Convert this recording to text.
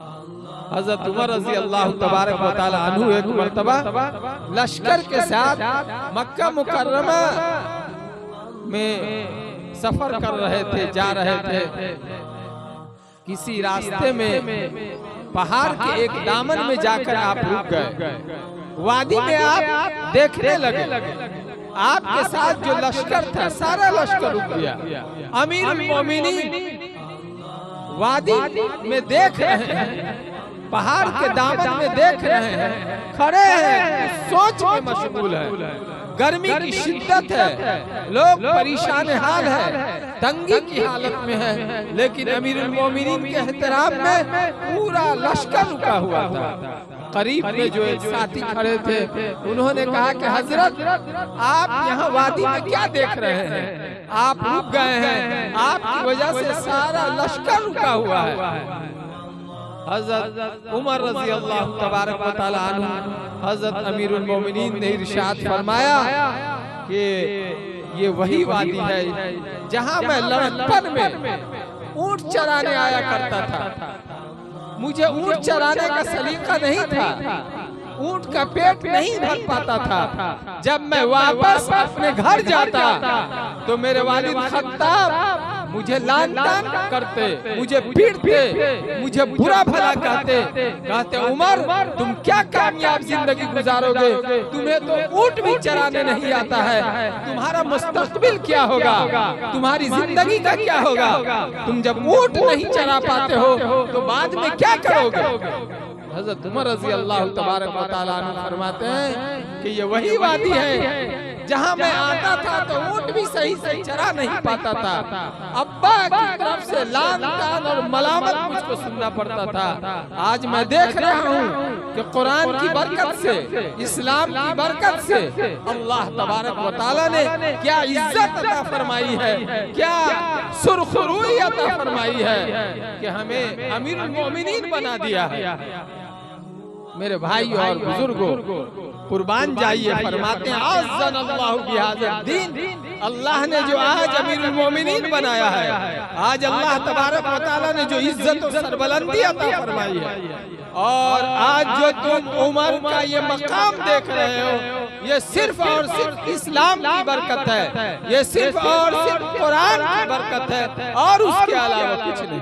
हज़रत उमर रज़ी अल्लाह तबारक व तआला अन्हु एक मर्तबा लश्कर के साथ मक्का मुकर्रमा में सफर कर रहे थे, जा रहे थे। किसी रास्ते में पहाड़ के एक दामन में जाकर आप रुक गए। वादी में आप देखने लगे, आपके साथ जो लश्कर था सारा लश्कर रुक गया। अमीरुल मोमिनीन वादी में देख रहे हैं, पहाड़ के दामन में देख रहे हैं, खड़े हैं, सोच में मशगूल है। गर्मी की शिद्दत है, लोग परेशान हाल है, तंगी की हालत में है, लेकिन अमीरुल मोमिनीन के एहतराम में पूरा लश्कर रुका हुआ था। करीब में जो एक साथी खड़े थे, उन्होंने कहा कि हजरत आप यहाँ वादी में क्या देख रहे हैं? आप रुक गए हैं, आपकी वजह से सारा लश्कर रुका हुआ है। हज़रत उमर रज़ी अल्लाह तबारक व तआला अन्हु हज़रत अमीरुल मोमिनीन ने इरशाद फरमाया कि ये वही वादी है जहाँ मैं लड़कपन में ऊंट चराने आया करता था। मुझे ऊंट चराने का सलीका नहीं था, ऊंट का पेट नहीं भर पाता था। जब मैं वापस अपने घर जाता तो मेरे वालिद खत्ताब मुझे लान तान करते, मुझे पीटते, मुझे बुरा भला कहते उमर तुम क्या कामयाब जिंदगी गुजारोगे, तुम्हें तो ऊंट भी चराने नहीं आता है, तुम्हारा मुस्तकबिल क्या होगा, तुम्हारी जिंदगी का क्या होगा, तुम जब ऊंट नहीं चरा पाते हो तो बाद में क्या करोगे। हज़रत उमर रज़ी अल्लाह तबारक व तआला अन्हु फरमाते हैं कि ये वही वादी है जहाँ मैं आता था तो ऊंट भी सही से चरा नहीं पाता था। अब्बा की तरफ से लान तान और मलामत मुझको सुनना पड़ता था। आज मैं देख रहा हूँ कि कुरान की बरकत से, इस्लाम की बरकत से अल्लाह तबारक व तआला ने क्या इज्जत अता फरमाई है, क्या सुरखरुई अता फरमाई है कि हमें अमीरुल मोमिनीन बना दिया है। मेरे भाई और बुजुर्गों, कुर्बान जाइए, फरमाते हैं अज़्ज़न अल्लाहु बिहाज़ा दीन, अल्लाह ने जो आज अमीरुल मोमिनीन बनाया है, आज अल्लाह तबारक व तआला ने जो इज्जत और सरबलंदी अता फरमाई है, और आज जो तुम उमर का ये मकाम देख रहे हो, ये सिर्फ और सिर्फ इस्लाम की बरकत है, ये सिर्फ और सिर्फ कुरान की बरकत है और उसके अलावा कुछ नहीं।